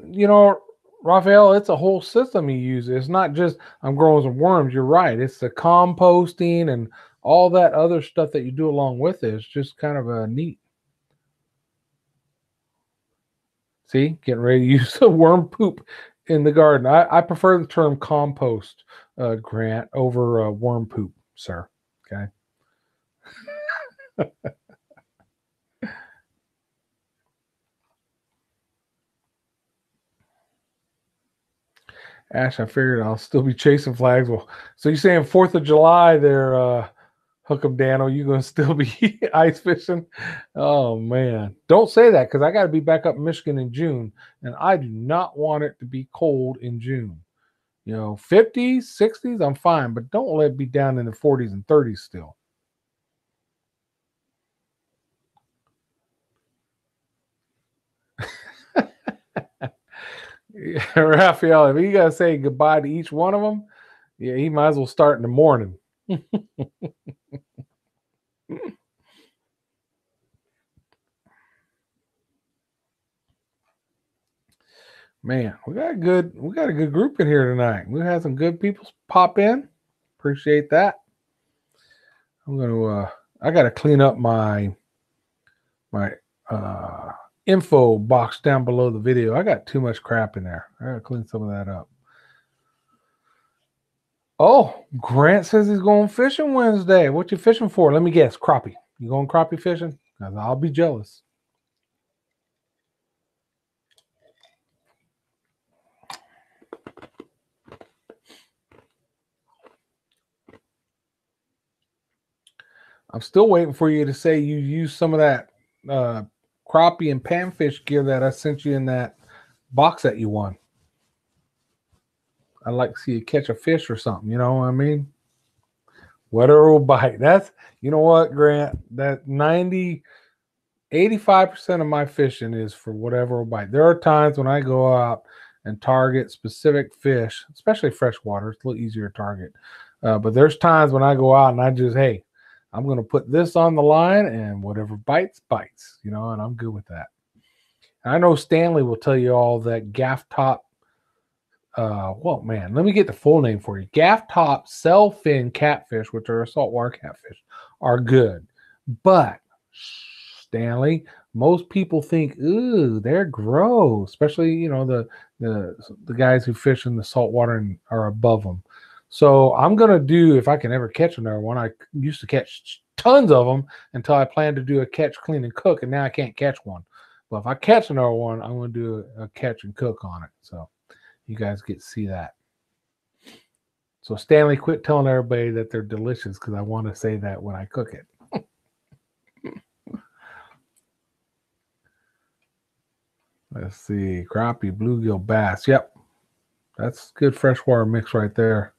Raphael, it's a whole system you use. It's not just I'm growing some worms. You're right. It's the composting and all that other stuff that you do along with it. It's just kind of a neat. See, getting ready to use the worm poop in the garden. I prefer the term compost, Grant, over worm poop, sir. Okay. Ash, I figured I'll still be chasing flags. Well, so you're saying 4th of July there, Hook 'em Dano, you gonna still be ice fishing? Oh man. Don't say that because I gotta be back up in Michigan in June, and I do not want it to be cold in June. 50s, 60s, I'm fine, but don't let it be down in the 40s and 30s still. Raphael, if you gotta say goodbye to each one of them, yeah, he might as well start in the morning. Man, we got a good group in here tonight. We had some good people pop in. Appreciate that. I'm gonna I gotta clean up my uh info box down below the video. I got too much crap in there. I gotta clean some of that up. Oh, Grant says he's going fishing Wednesday. What you fishing for? Let me guess. Crappie. You going crappie fishing? 'Cause I'll be jealous. I'm still waiting for you to say you use some of that crappie and panfish gear that I sent you in that box that you won. I'd like to see you catch a fish or something. You know what I mean? Whatever will bite. That's, you know what, Grant? That 85% of my fishing is for whatever will bite. There are times when I go out and target specific fish, especially freshwater. It's a little easier to target. But there's times when I go out and I just, hey, I'm going to put this on the line and whatever bites, bites, and I'm good with that. And I know Stanley will tell you all that gaff top. Well, man, let me get the full name for you. Gaff top sailfin catfish, which are saltwater catfish, are good. But Stanley, most people think, ooh, they're gross, especially the guys who fish in the saltwater and are above them. So I'm gonna do, if I can ever catch another one. I used to catch tons of them until I planned to do a catch, clean, and cook, and now I can't catch one. But if I catch another one, I'm going to do a catch and cook on it. So you guys get to see that. So Stanley, quit telling everybody that they're delicious because I want to say that when I cook it. Let's see. Crappie, bluegill, bass. Yep. That's good freshwater mix right there.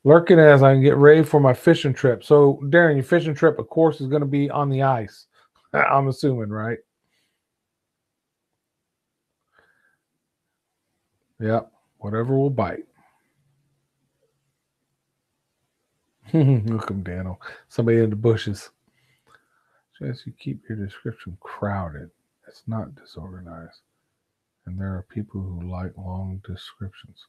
Lurking as I can get ready for my fishing trip. So, Darren, your fishing trip, of course, is going to be on the ice. I'm assuming, right? Yep. Whatever will bite. Look at Daniel. Somebody in the bushes. Just you keep your description crowded. It's not disorganized. And there are people who like long descriptions.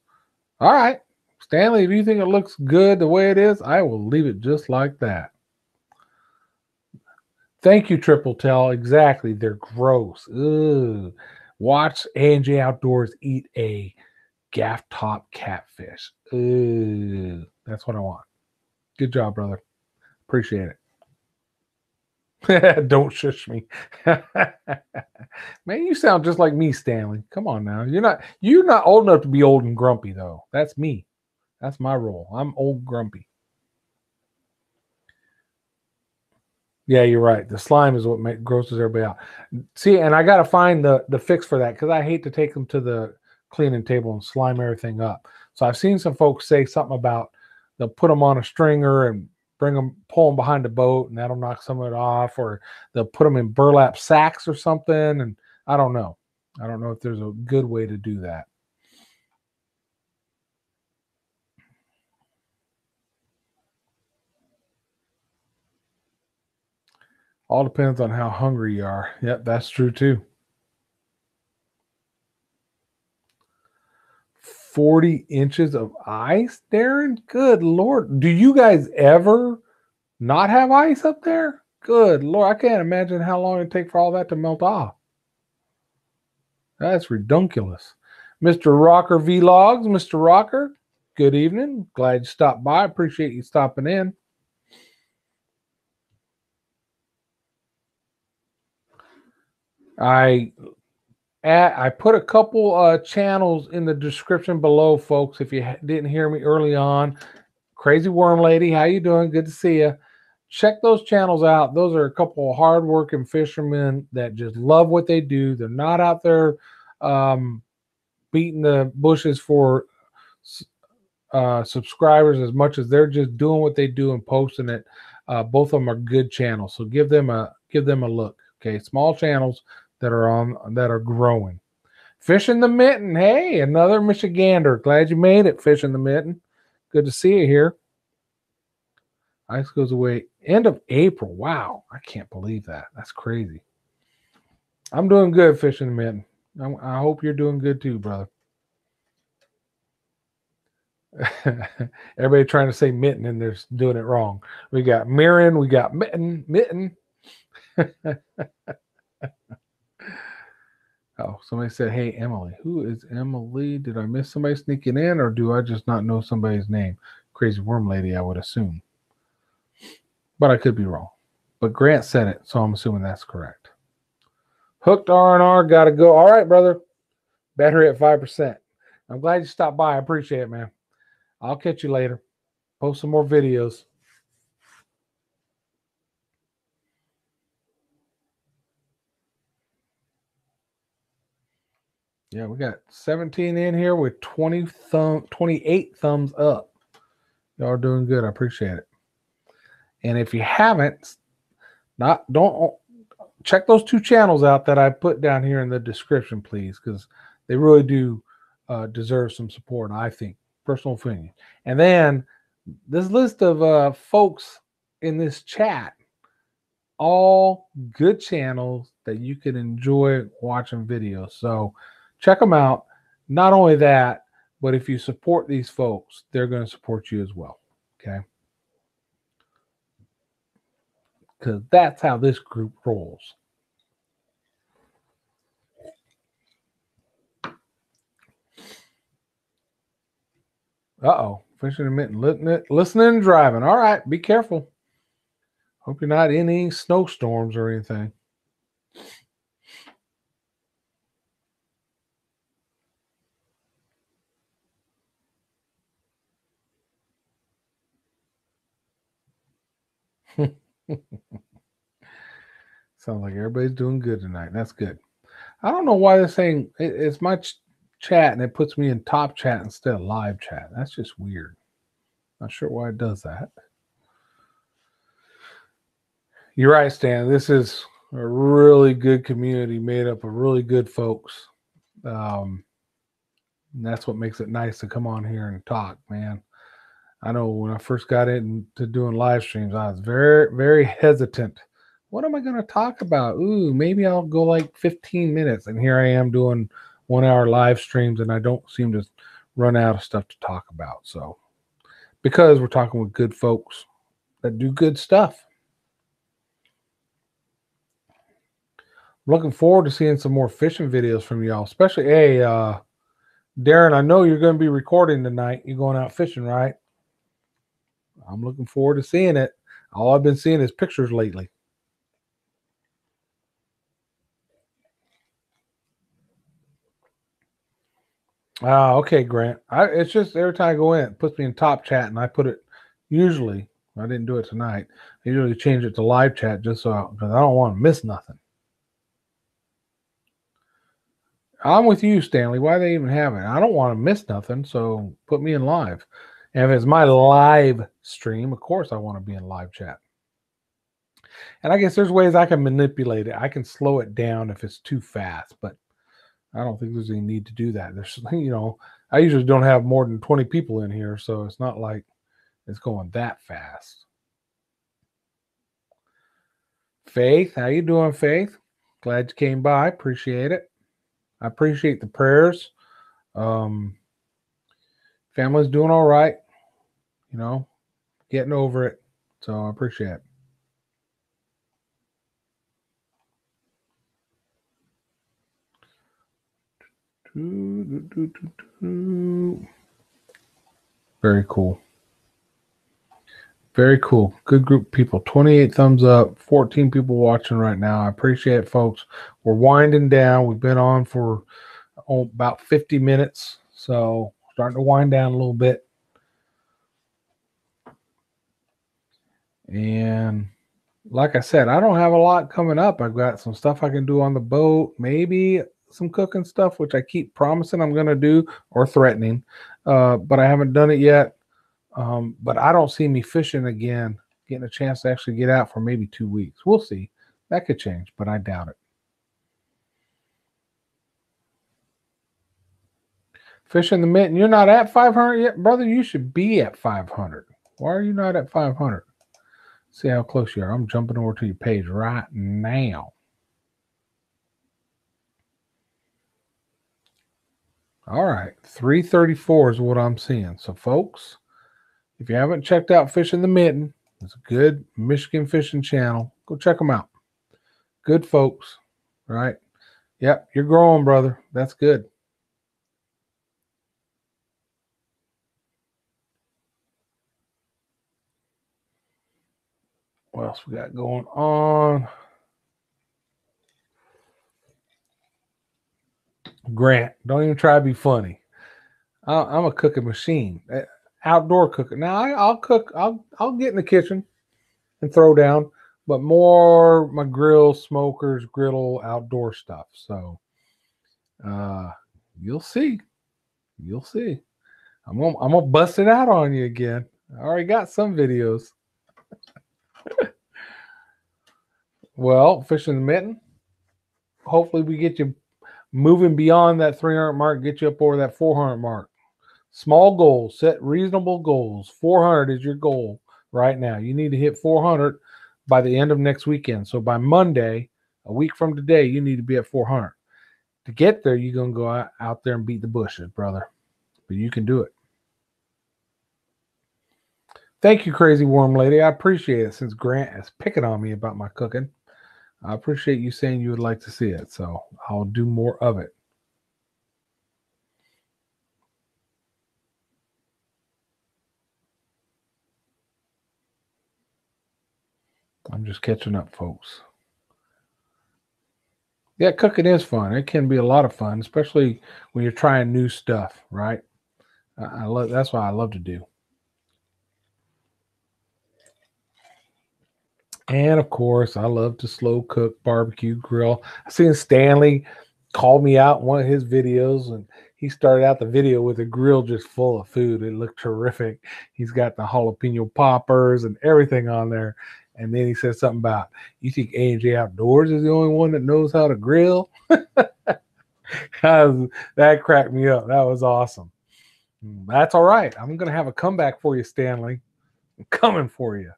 All right. Stanley, if you think it looks good the way it is, I will leave it just like that. Thank you, Triple Tell. Exactly. They're gross. Ugh. Watch AJ Outdoors eat a gaff top catfish. Ugh. That's what I want. Good job, brother. Appreciate it. Don't shush me. Man, you sound just like me, Stanley. Come on now. You're not old enough to be old and grumpy, though. That's me. That's my role. I'm old grumpy. Yeah, you're right. The slime is what grosses everybody out. See, and I got to find the fix for that because I hate to take them to the cleaning table and slime everything up. So I've seen some folks say something about they'll put them on a stringer and pull them behind the boat, and that'll knock some of it off, or they'll put them in burlap sacks or something. And I don't know. I don't know if there's a good way to do that. All depends on how hungry you are. Yep, that's true too. 40 inches of ice, Darren? Good Lord. Do you guys ever not have ice up there? Good Lord. I can't imagine how long it'd take for all that to melt off. That's redunculous. Mr. Rocker Vlogs, Mr. Rocker, good evening. Glad you stopped by. Appreciate you stopping in. I put a couple channels in the description below, folks. If you didn't hear me early on, Crazy Worm Lady, how you doing? Good to see you. Check those channels out. Those are a couple of hardworking fishermen that just love what they do. They're not out there beating the bushes for subscribers as much as they're just doing what they do and posting it. Both of them are good channels, so give them a look. Okay, small channels that are growing. Fish in the Mitten. Hey, another Michigander. Glad you made it, Fish in the Mitten. Good to see you here. Ice goes away end of April. Wow, I can't believe that. That's crazy. I'm doing good, Fish in the Mitten. I hope you're doing good too, brother. Everybody trying to say mitten and they're doing it wrong. We got Mirren, we got mitten. Oh, somebody said, hey, Emily. Who is Emily? Did I miss somebody sneaking in, or do I just not know somebody's name? Crazy Worm Lady, I would assume. But I could be wrong. But Grant said it, so I'm assuming that's correct. Hooked R&R, got to go. All right, brother. Battery at 5%. I'm glad you stopped by. I appreciate it, man. I'll catch you later. Post some more videos. Yeah, we got 17 in here with 28 thumbs up. Y'all are doing good. I appreciate it. And if you haven't, don't check those two channels out that I put down here in the description, please, because they really do deserve some support, I think. Personal opinion. And then this list of folks in this chat, all good channels that you can enjoy watching videos. So check them out. Not only that, but if you support these folks, they're going to support you as well. Okay. Because that's how this group rolls. Uh-oh. Fishing and mitten, listening and driving. All right. Be careful. Hope you're not in any snowstorms or anything. Sounds like everybody's doing good tonight. That's good. I don't know why they're saying it's my chat and it puts me in top chat instead of live chat. That's just weird. Not sure why it does that. You're right, Stan. This is a really good community made up of really good folks. And that's what makes it nice to come on here and talk, man. I know when I first got into doing live streams, I was very, very hesitant. What am I going to talk about? Ooh, maybe I'll go like 15 minutes. And here I am doing 1 hour live streams, and I don't seem to run out of stuff to talk about. So, because we're talking with good folks that do good stuff. I'm looking forward to seeing some more fishing videos from y'all, especially, hey, Darren, I know you're going to be recording tonight. You're going out fishing, right? I'm looking forward to seeing it. All I've been seeing is pictures lately. Okay, Grant. It's just every time I go in, it puts me in top chat, and I put it. Usually, I didn't do it tonight. I usually change it to live chat just so because I don't want to miss nothing. I'm with you, Stanley. Why they even have it? I don't want to miss nothing, so put me in live. And if it's my live stream, of course I want to be in live chat. And I guess there's ways I can manipulate it. I can slow it down if it's too fast, but I don't think there's any need to do that. There's, I usually don't have more than 20 people in here, so it's not like it's going that fast. Faith, how you doing, Faith? Glad you came by. Appreciate it. I appreciate the prayers. Family's doing all right. Getting over it. So I appreciate it. Very cool. Very cool. Good group of people. 28 thumbs up. 14 people watching right now. I appreciate it, folks. We're winding down. We've been on for about 50 minutes. So starting to wind down a little bit. And like I said, I don't have a lot coming up. I've got some stuff I can do on the boat. Maybe some cooking stuff, which I keep promising I'm going to do or threatening. But I haven't done it yet. But I don't see me fishing again, getting a chance to actually get out for maybe 2 weeks. We'll see. That could change, but I doubt it. Fishing the mitten. You're not at 500 yet, brother? You should be at 500. Why are you not at 500? See how close you are. I'm jumping over to your page right now. All right. 334 is what I'm seeing. So, folks, if you haven't checked out Fishing the Mitten, it's a good Michigan fishing channel. Go check them out. Good folks, right? Yep, you're growing, brother. That's good. What else we got going on? Grant, don't even try to be funny. I'm a cooking machine. Outdoor cooking. Now I'll cook. I'll get in the kitchen and throw down, but more my grill, smokers, griddle, outdoor stuff. So, you'll see. You'll see. I'm gonna bust it out on you again. I already got some videos. Well, Fishing the Mitten. Hopefully, we get you moving beyond that 300 mark, get you up over that 400 mark. Small goals, set reasonable goals. 400 is your goal right now. You need to hit 400 by the end of next weekend. So by Monday, a week from today, you need to be at 400. To get there, you're going to go out there and beat the bushes, brother. But you can do it. Thank you, Crazy Warm Lady. I appreciate it since Grant is picking on me about my cooking. I appreciate you saying you would like to see it. So I'll do more of it. I'm just catching up, folks. Yeah, cooking is fun. It can be a lot of fun, especially when you're trying new stuff, right? I love. That's what I love to do. And of course, I love to slow cook, barbecue, grill. I seen Stanley called me out in one of his videos, and he started out the video with a grill just full of food. It looked terrific. He's got the jalapeno poppers and everything on there. And then he said something about, you think A&J Outdoors is the only one that knows how to grill? That cracked me up. That was awesome. That's all right. I'm going to have a comeback for you, Stanley. I'm coming for you.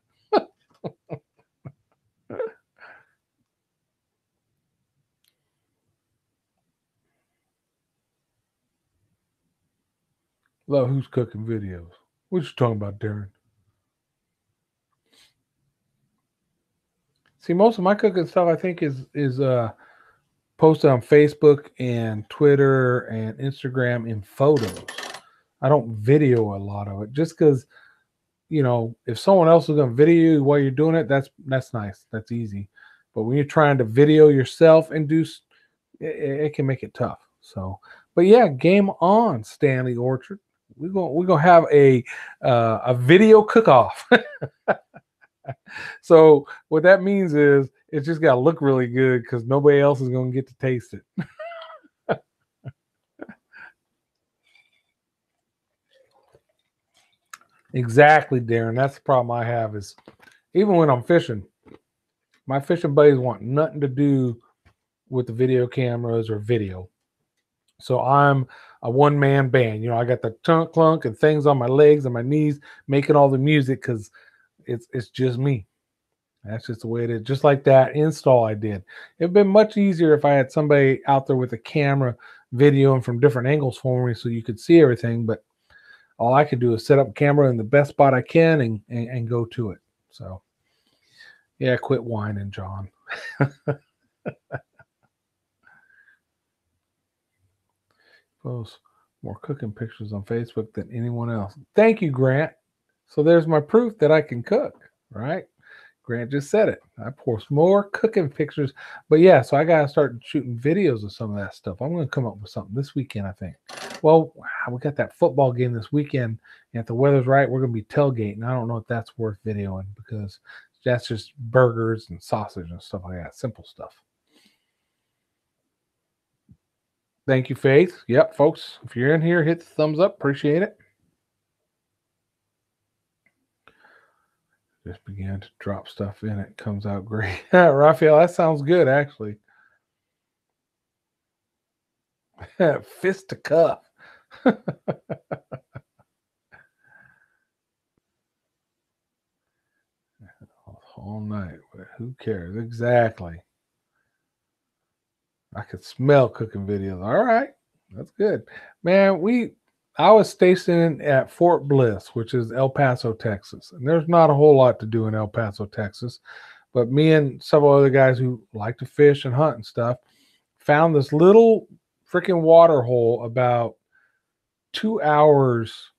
Love who's cooking videos. What you talking about, Darren? See, most of my cooking stuff I think is posted on Facebook and Twitter and Instagram in photos. I don't video a lot of it just because, if someone else is going to video you while you're doing it, that's nice. That's easy. But when you're trying to video yourself and it can make it tough. So, but yeah, game on, Stanley Orchard. We're gonna have a video cook-off. So what that means is it's just got to look really good because nobody else is going to get to taste it. Exactly, Darren. That's the problem I have is even when I'm fishing, my fishing buddies want nothing to do with the video cameras or video. So I'm a one-man band. I got the tunk clunk and things on my legs and my knees making all the music because it's just me. That's just the way it is. Just like that install I did. It'd been much easier if I had somebody out there with a camera videoing from different angles for me so you could see everything. But all I could do is set up a camera in the best spot I can and go to it. So, yeah, quit whining, John. Post more cooking pictures on Facebook than anyone else. Thank you, Grant. So there's my proof that I can cook, right? Grant just said it. I post more cooking pictures. But yeah, so I got to start shooting videos of some of that stuff. I'm going to come up with something this weekend, I think. Well, we got that football game this weekend. And if the weather's right, we're going to be tailgating. I don't know if that's worth videoing because that's just burgers and sausage and stuff like that. Simple stuff. Thank you, Faith. Yep, folks, if you're in here, hit the thumbs up. Appreciate it. Just began to drop stuff in. It comes out great. Raphael, that sounds good, actually. Fist to cuff. All night. But who cares? Exactly. I could smell cooking videos. All right. That's good. Man, I was stationed at Fort Bliss, which is El Paso, Texas. And there's not a whole lot to do in El Paso, Texas. But me and several other guys who like to fish and hunt and stuff found this little freaking water hole about 2 hours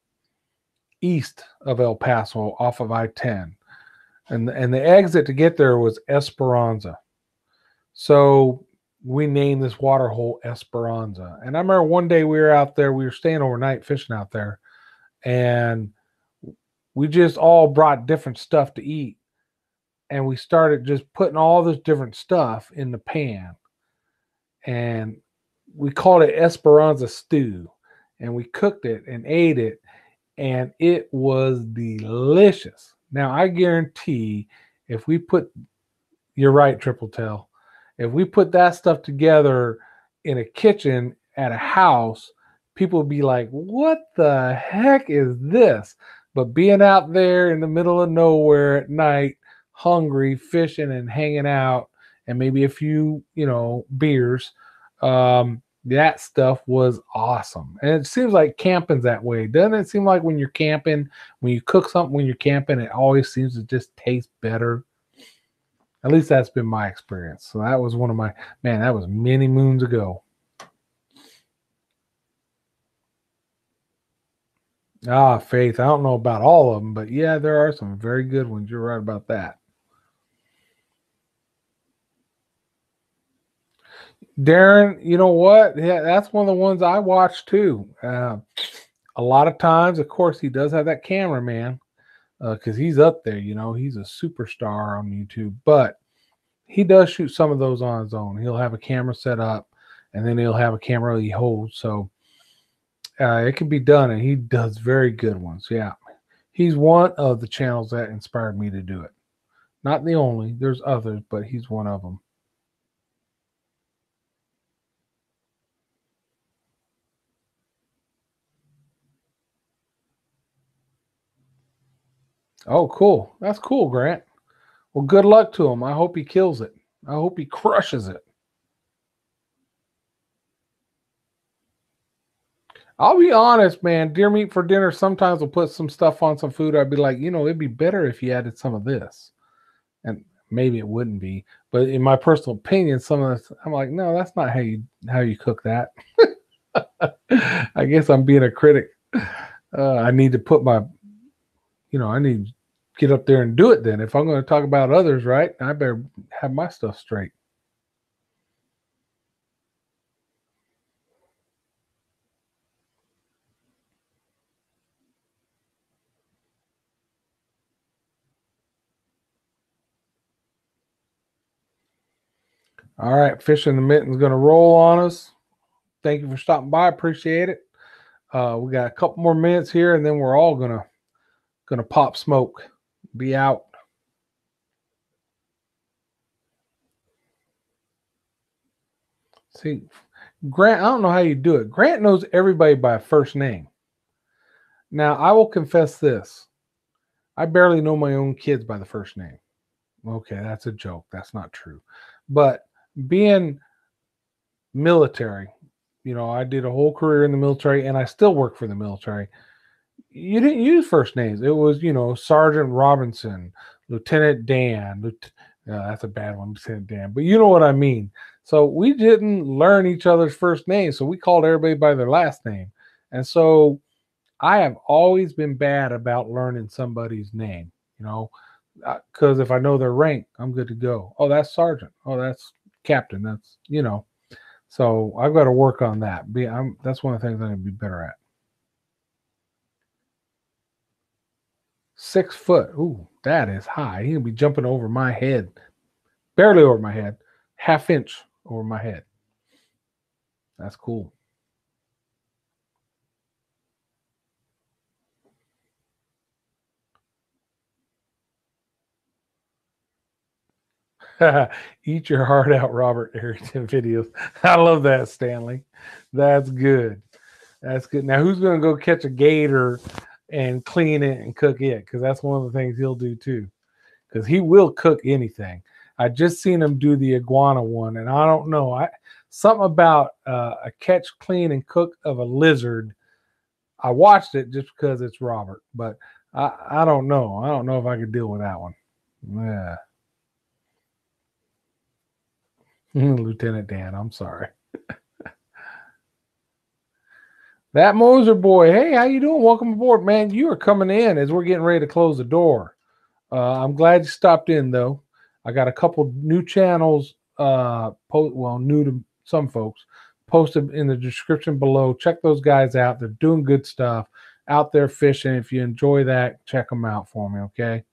east of El Paso off of I-10. And the exit to get there was Esperanza. So we named this water hole Esperanza. And I remember one day we were out there, we were staying overnight fishing out there, and we just all brought different stuff to eat. And we started just putting all this different stuff in the pan. And we called it Esperanza stew. And we cooked it and ate it. And it was delicious. Now, I guarantee if we put, you're right, Triple Tail, if we put that stuff together in a kitchen at a house, people would be like, what the heck is this? But being out there in the middle of nowhere at night, hungry, fishing and hanging out, and maybe a few, beers, that stuff was awesome. And it seems like camping's that way. Doesn't it seem like when you're camping, when you cook something when you're camping, it always seems to just taste better? At least that's been my experience. So that was that was many moons ago. Faith, I don't know about all of them, but yeah, there are some very good ones. You're right about that. Darren, you know what? Yeah, that's one of the ones I watch too. A lot of times, of course, he does have that cameraman, because he's up there. You know, he's a superstar on YouTube. But he does shoot some of those on his own. He'll have a camera set up, and then he'll have a camera he holds. So it can be done, and he does very good ones. Yeah, he's one of the channels that inspired me to do it. Not the only. There's others, but he's one of them. Oh, cool. That's cool, Grant. Well, good luck to him. I hope he kills it. I hope he crushes it. I'll be honest, man. Deer meat for dinner, sometimes we'll put some stuff on some food. I'd be like, it'd be better if you added some of this. And maybe it wouldn't be. But in my personal opinion, some of this, I'm like, no, that's not how you cook that. I guess I'm being a critic. I need to put my, I need to get up there and do it then. If I'm going to talk about others, right, I better have my stuff straight. All right, Fish in the Mitten's going to roll on us. Thank you for stopping by. Appreciate it. We got a couple more minutes here, and then we're all gonna pop smoke. Be out. See, Grant, I don't know how you do it. Grant knows everybody by first name. Now, I will confess this. I barely know my own kids by the first name. Okay, that's a joke. That's not true. But being military, I did a whole career in the military and I still work for the military. You didn't use first names. It was, Sergeant Robinson, Lieutenant Dan. That's a bad one, Lieutenant Dan. But you know what I mean. So we didn't learn each other's first names. So we called everybody by their last name. And so I have always been bad about learning somebody's name, because if I know their rank, I'm good to go. Oh, that's Sergeant. Oh, that's Captain. That's. So I've got to work on that. That's one of the things I'm going to be better at. 6 foot. Ooh, that is high. He'll be jumping over my head, barely over my head, half inch over my head. That's cool. Eat your heart out, Robert Arrington videos. I love that, Stanley. That's good. That's good. Now, who's going to go catch a gator and clean it and cook it? Because that's one of the things he'll do too. Because he will cook anything. I just seen him do the iguana one, and I don't know. Something about a catch, clean, and cook of a lizard. I watched it just because it's Robert, but I don't know. I don't know if I could deal with that one. Yeah. Lieutenant Dan, I'm sorry. That Moser boy, hey, how you doing? Welcome aboard, man. You are coming in as we're getting ready to close the door. I'm glad you stopped in, though. I got a couple new channels, new to some folks, posted in the description below. Check those guys out. They're doing good stuff out there fishing. If you enjoy that, check them out for me, okay?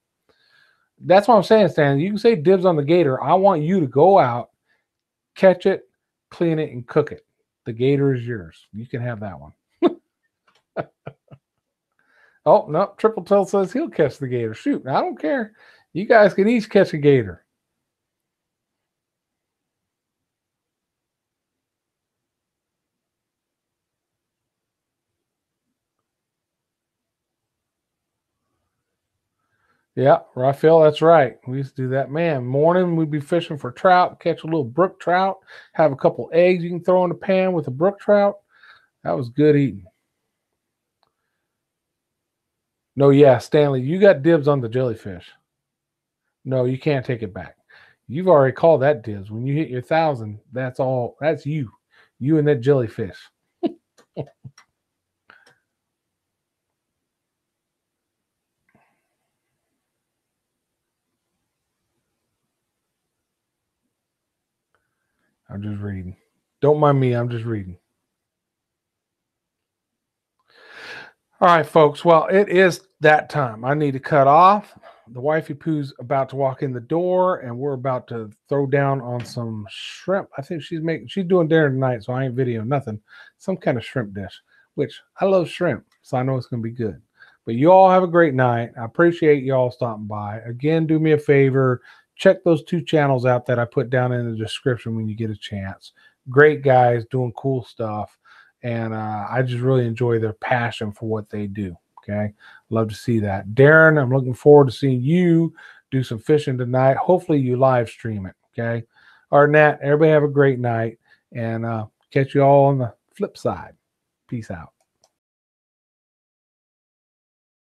That's what I'm saying, Stan. You can say dibs on the gator. I want you to go out, catch it, clean it, and cook it. The gator is yours. You can have that one. Oh, no, Triple Tail says he'll catch the gator. Shoot, I don't care. You guys can each catch a gator. Yeah, Raphael, that's right. We used to do that. Man, morning we'd be fishing for trout, catch a little brook trout, have a couple eggs you can throw in the pan with a brook trout. That was good eating. No, yeah, Stanley, you got dibs on the jellyfish. No, you can't take it back. You've already called that dibs. When you hit your 1,000, that's all. That's you. You and that jellyfish. I'm just reading. Don't mind me. I'm just reading. All right, folks. Well, it is that time. I need to cut off. The wifey poo's about to walk in the door, and we're about to throw down on some shrimp. I think she's doing dinner tonight, so I ain't videoing nothing. Some kind of shrimp dish, which I love shrimp, so I know it's gonna be good. But you all have a great night. I appreciate you all stopping by. Again, do me a favor, check those 2 channels out that I put down in the description when you get a chance. Great guys doing cool stuff, and I just really enjoy their passion for what they do. Okay, love to see that. Darren, I'm looking forward to seeing you do some fishing tonight. Hopefully you live stream it. Okay, all right, Nat, everybody have a great night, and catch you all on the flip side. Peace out.